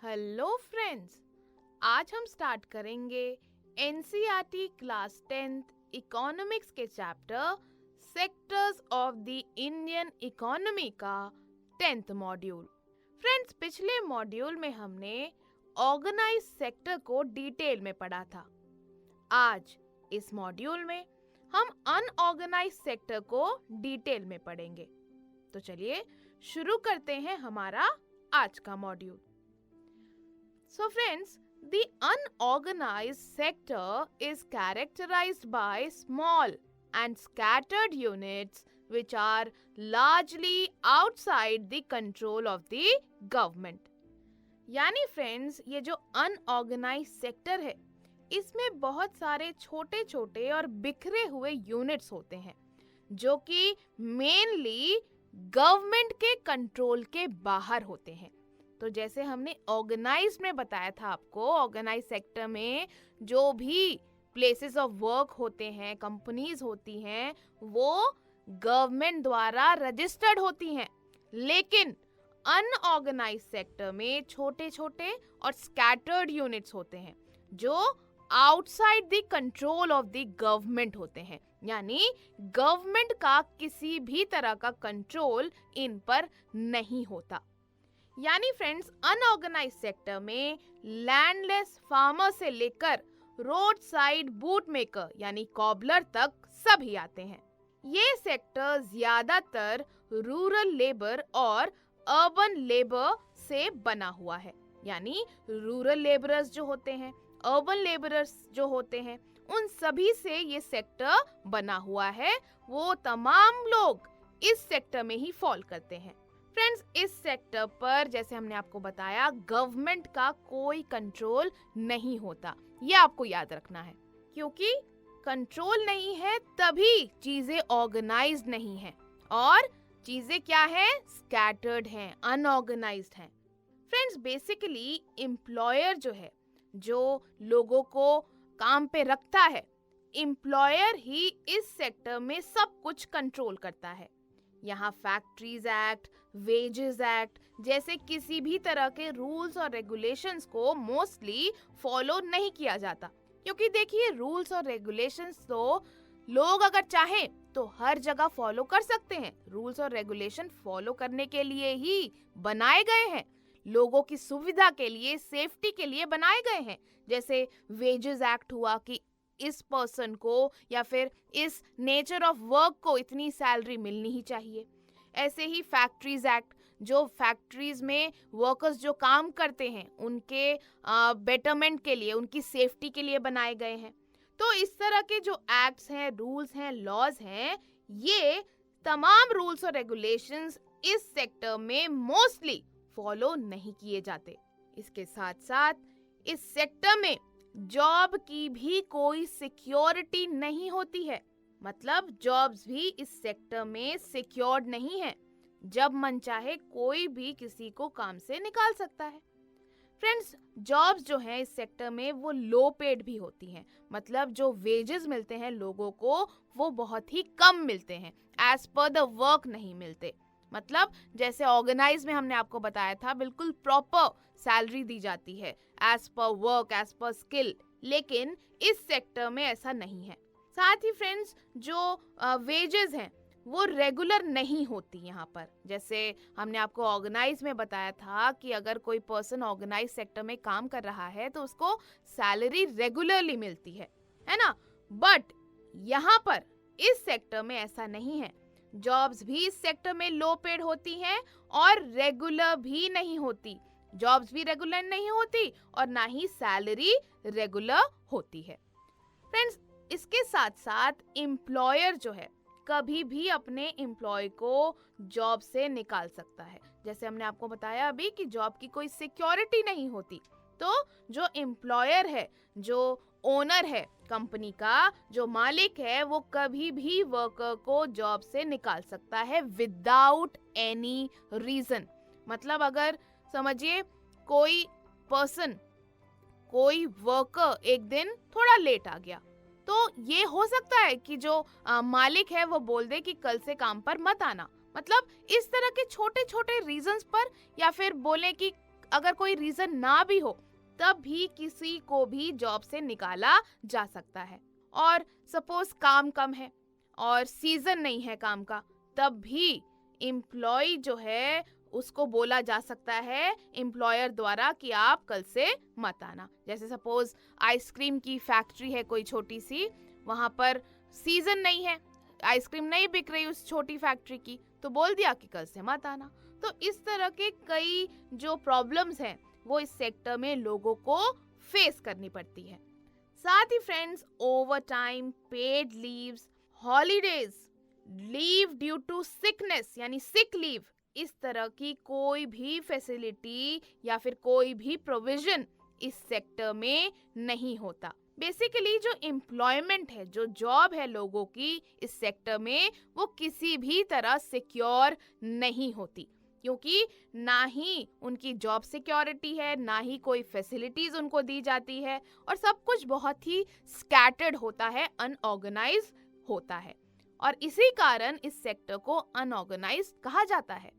Hello friends, आज हम start करेंगे एनसीईआरटी क्लास 10th इकोनॉमिक्स के chapter sectors of the Indian economy का 10th मॉड्यूल। फ्रेंड्स, पिछले मॉड्यूल में हमने ऑर्गेनाइज सेक्टर को डिटेल में पढ़ा था। आज इस मॉड्यूल में हम अनऑर्गेनाइज सेक्टर को डिटेल में पढ़ेंगे। तो चलिए शुरू करते हैं हमारा आज का module. So friends, the unorganized sector is characterized by small and scattered units which are largely outside the control of the government. यानी फ्रेंड्स, ये जो अनऑर्गेनाइज्ड सेक्टर है, इसमें बहुत सारे छोटे छोटे और बिखरे हुए यूनिट्स होते हैं जो कि मेनली गवर्नमेंट के कंट्रोल के बाहर होते हैं। तो जैसे हमने ऑर्गेनाइज्ड में बताया था आपको, ऑर्गेनाइज्ड सेक्टर में जो भी प्लेसेस ऑफ वर्क होते हैं, कंपनीज होती हैं, वो गवर्नमेंट द्वारा रजिस्टर्ड होती हैं। लेकिन अनऑर्गेनाइज्ड सेक्टर में छोटे छोटे और स्कैटर्ड यूनिट्स होते हैं जो outside the control of the government होते हैं, यानी गवर्नमेंट का किसी भी तरह का कंट्रोल इन पर नहीं होता। यानी फ्रेंड्स, अनऑर्गेनाइज्ड सेक्टर में लैंडलेस फार्मर से लेकर रोड साइड बूट मेकर यानी कॉबलर तक सभी आते हैं। ये सेक्टर ज्यादातर रूरल लेबर और अर्बन लेबर से बना हुआ है। यानी रूरल लेबरर्स जो होते हैं, अर्बन लेबरर्स जो होते हैं, उन सभी से ये सेक्टर बना हुआ है। वो तमाम लोग इस सेक्टर में ही फॉल करते हैं। फ्रेंड्स, इस सेक्टर पर जैसे हमने आपको बताया, गवर्नमेंट का कोई कंट्रोल नहीं होता। ये आपको याद रखना है, क्योंकि कंट्रोल नहीं है तभी चीजें ऑर्गेनाइज्ड नहीं है और चीजें क्या है, स्कैटर्ड हैं, अनऑर्गेनाइज्ड हैं। फ्रेंड्स, बेसिकली एम्प्लॉयर जो है, जो लोगों को काम पे रखता है, एम्प्लॉयर ही इस सेक्टर में सब कुछ कंट्रोल करता है। यहाँ फैक्ट्रीज एक्ट, वेजेस एक्ट जैसे किसी भी तरह के रूल्स और रेगुलेशंस को मोस्टली फॉलो नहीं किया जाता, क्योंकि देखिए रूल्स और रेगुलेशंस तो लोग अगर चाहें तो हर जगह फॉलो कर सकते हैं। रूल्स और रेगुलेशन फॉलो करने के लिए ही बनाए गए हैं, लोगों की सुविधा के लिए, सेफ्टी के लिए बनाए गए हैं। जैसे वेजेस एक्ट हुआ कि इस पर्सन को या फिर इस नेचर ऑफ वर्क को इतनी सैलरी मिलनी ही चाहिए। ऐसे ही फैक्ट्रीज एक्ट, जो फैक्ट्रीज में वर्कर्स जो काम करते हैं उनके बेटरमेंट के लिए, उनकी सेफ्टी के लिए बनाए गए हैं। तो इस तरह के जो एक्ट्स हैं, रूल्स हैं, लॉज हैं, ये तमाम रूल्स और रेगुलेशंस इस सेक्टर में मोस्टली फॉलो नहीं किए जाते। इसके साथ साथ इस सेक्टर में जॉब की भी कोई सिक्योरिटी नहीं होती है। मतलब जॉब्स भी इस सेक्टर में सिक्योर्ड नहीं है। जब मन चाहे कोई भी किसी को काम से निकाल सकता है। फ्रेंड्स, जॉब्स जो हैं इस सेक्टर में वो लो पेड भी होती हैं। मतलब जो वेजेस मिलते हैं लोगों को, वो बहुत ही कम मिलते हैं, एज पर द वर्क नहीं मिलते। मतलब जैसे ऑर्गेनाइज में हमने आपको बताया था, बिल्कुल प्रॉपर सैलरी दी जाती है as per work, as per skill. लेकिन इस सेक्टर में ऐसा नहीं है। साथ ही फ्रेंड्स, जो वेजेस हैं वो रेगुलर नहीं होती यहाँ पर। जैसे हमने आपको ऑर्गेनाइज में बताया था कि अगर कोई पर्सन ऑर्गेनाइज सेक्टर में काम कर रहा है तो उसको सैलरी रेगुलरली मिलती है ना। बट यहाँ पर इस सेक्टर में ऐसा नहीं है। जॉब्स भी इस सेक्टर में लो पेड होती हैं और रेगुलर भी नहीं होती। जॉब्स भी रेगुलर नहीं होती और ना ही सैलरी रेगुलर होती है। फ्रेंड्स, इसके साथ साथ एम्प्लॉयर जो है कभी भी अपने एम्प्लॉय को जॉब से निकाल सकता है। जैसे हमने आपको बताया अभी कि जॉब की कोई सिक्योरिटी नहीं होती। तो जो एम्प्लॉयर है, जो ओनर है कंपनी का, जो मालिक है, वो कभी भी वर्कर को जॉब से निकाल सकता है विदाउट एनी रीजन। मतलब अगर समझिए कोई पर्सन, कोई वर्कर एक दिन थोड़ा लेट आ गया, तो ये हो सकता है कि जो मालिक है वो बोल दे कि कल से काम पर मत आना। मतलब इस तरह के छोटे छोटे रीजंस पर, या फिर बोले कि अगर कोई रीजन ना भी हो तब भी किसी को भी जॉब से निकाला जा सकता है। और सपोज काम कम है और सीजन नहीं है काम का, तब भी एम्प्लॉय जो है उसको बोला जा सकता है एम्प्लॉयर द्वारा कि आप कल से मत आना। जैसे सपोज आइसक्रीम की फैक्ट्री है कोई छोटी सी, वहां पर सीजन नहीं है, आइसक्रीम नहीं बिक रही उस छोटी फैक्ट्री की, तो बोल दिया कि कल से मत आना। तो इस तरह के कई जो प्रॉब्लम्स हैं वो इस सेक्टर में लोगों को फेस करनी पड़ती है। साथ ही friends, over time, paid leaves, holidays, leave due to sickness यानी सिक लीव, इस तरह की कोई भी फैसिलिटी या फिर कोई भी प्रोविजन इस सेक्टर में नहीं होता। बेसिकली जो एम्प्लॉयमेंट है, जो जॉब है लोगों की इस सेक्टर में, वो किसी भी तरह सिक्योर नहीं होती, क्योंकि ना ही उनकी जॉब सिक्योरिटी है, ना ही कोई फैसिलिटीज उनको दी जाती है, और सब कुछ बहुत ही स्कैटर्ड होता है, अनऑर्गेनाइज होता है, और इसी कारण इस सेक्टर को अनऑर्गेनाइज कहा जाता है।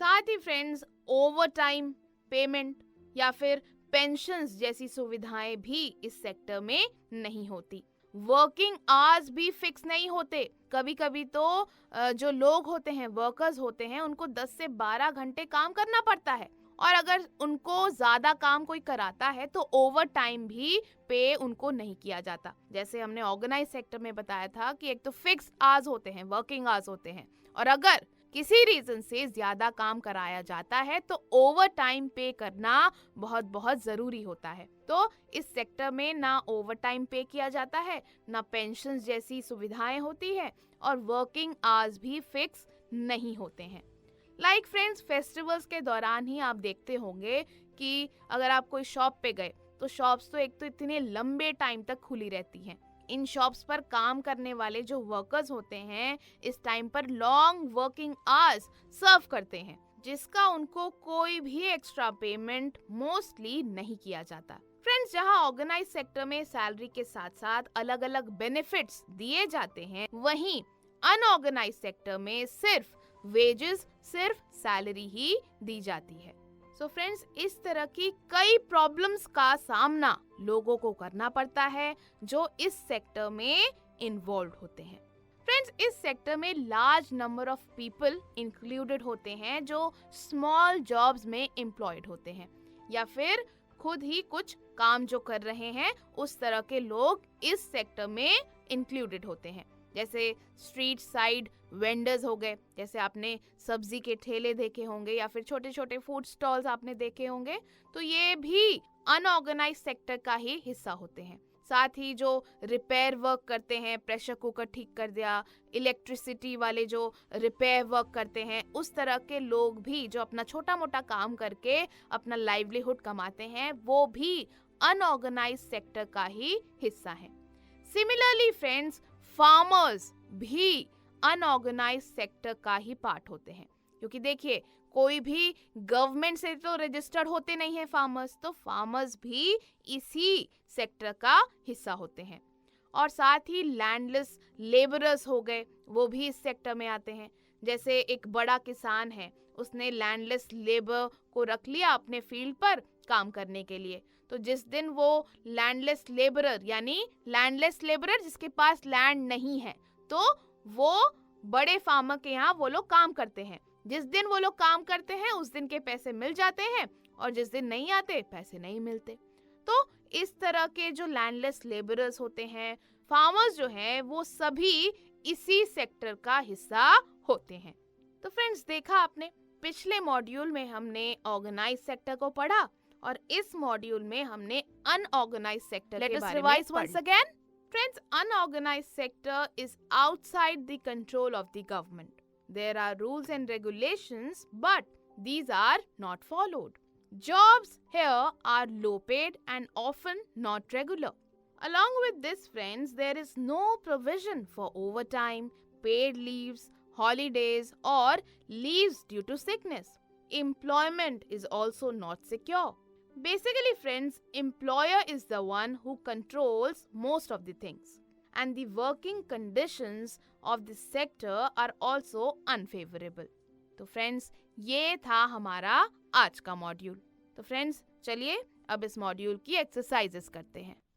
साथ ही फ्रेंड्स, ओवर टाइम पेमेंट या फिर पेंशन्स जैसी सुविधाएं भी इस सेक्टर में नहीं होती। वर्किंग आवर्स भी फिक्स नहीं होते। कभी कभी तो जो लोग होते हैं, वर्कर्स होते हैं, उनको 10 से 12 घंटे काम करना पड़ता है, और अगर उनको ज्यादा काम कोई कराता है तो ओवर टाइम भी पे उनको नहीं किया जाता। जैसे हमने ऑर्गेनाइज सेक्टर में बताया था कि एक तो फिक्स आवर्स होते हैं, वर्किंग आवर्स होते हैं, और अगर किसी रीजन से ज्यादा काम कराया जाता है तो ओवर टाइम पे करना बहुत बहुत जरूरी होता है। तो इस सेक्टर में ना ओवर टाइम पे किया जाता है, ना पेंशन जैसी सुविधाएं होती है, और वर्किंग आवर्स भी फिक्स नहीं होते हैं। लाइक फ्रेंड्स, फेस्टिवल्स के दौरान ही आप देखते होंगे कि अगर आप कोई शॉप पे गए तो शॉप्स तो एक तो इतने लंबे टाइम तक खुली रहती हैं। इन शॉप्स पर काम करने वाले जो वर्कर्स होते हैं इस टाइम पर लॉन्ग वर्किंग आवर्स सर्व करते हैं, जिसका उनको कोई भी एक्स्ट्रा पेमेंट मोस्टली नहीं किया जाता। फ्रेंड्स, जहां ऑर्गेनाइज सेक्टर में सैलरी के साथ साथ अलग अलग बेनिफिट्स दिए जाते हैं, वहीं अनऑर्गेनाइज सेक्टर में सिर्फ वेजेस, सिर्फ सैलरी ही दी जाती है। सो फ्रेंड्स, इस तरह की कई प्रॉब्लम्स का सामना लोगों को करना पड़ता है जो इस सेक्टर में इन्वॉल्व होते हैं। फ्रेंड्स, इस सेक्टर में large number of people included होते हैं जो स्मॉल जॉब्स में एम्प्लॉयड होते हैं, या फिर खुद ही कुछ काम जो कर रहे हैं उस तरह के लोग इस सेक्टर में इंक्लूडेड होते हैं। जैसे स्ट्रीट साइड वेंडर्स हो गए, जैसे आपने सब्जी के ठेले देखे होंगे या फिर छोटे छोटे फूड स्टॉल्स आपने देखे होंगे, तो ये भी अनऑर्गेनाइज सेक्टर का ही हिस्सा होते हैं। साथ ही जो रिपेयर वर्क करते हैं, प्रेशर कुकर ठीक कर दिया, इलेक्ट्रिसिटी वाले जो रिपेयर वर्क करते हैं, उस तरह के लोग भी जो अपना छोटा मोटा काम करके अपना लाइवलीहुड कमाते हैं, वो भी अनऑर्गेनाइज सेक्टर का ही हिस्सा है। सिमिलरली फ्रेंड्स, फार्मर्स भी अनऑर्गेनाइज सेक्टर का ही पार्ट होते हैं, क्योंकि देखिए कोई भी गवर्नमेंट से तो रजिस्टर्ड होते नहीं है फार्मर्स, तो फार्मर्स भी इसी सेक्टर का हिस्सा होते हैं। और साथ ही लैंडलेस लेबरर्स हो गए, वो भी इस सेक्टर में आते हैं। जैसे एक बड़ा किसान है, उसने लैंडलेस लेबर को रख लिया अपने फील्ड पर काम करने के लिए, तो जिस दिन वो लैंडलेस लेबरर यानी लैंडलेस लेबरर जिसके पास लैंड नहीं है, तो वो बड़े फार्मर के यहाँ वो लोग काम करते हैं। जिस दिन वो लोग काम करते हैं उस दिन के पैसे मिल जाते हैं, और जिस दिन नहीं आते पैसे नहीं मिलते। तो इस तरह के जो लैंडलेस लेबरर्स होते हैं, फार्मर्स जो हैं, वो सभी इसी सेक्टर का हिस्सा होते हैं। तो फ्रेंड्स, देखा आपने, पिछले मॉड्यूल में हमने ऑर्गेनाइज सेक्टर को पढ़ा, और इस मॉड्यूल में हमने अनऑर्गेनाइज सेक्टर के बारे में पढ़ा। Friends, unorganized sector is outside the control of the government. There are rules and regulations, but these are not followed. Jobs here are low paid and often not regular. Along with this, friends, there is no provision for overtime, paid leaves, holidays, or leaves due to sickness. Employment is also not secure. Basically, friends, employer is the one who controls most of the things, and the working conditions of this sector are also unfavorable. तो friends, ये था हमारा आज का module. तो friends चलिए अब इस मॉड्यूल की एक्सरसाइजेस करते हैं।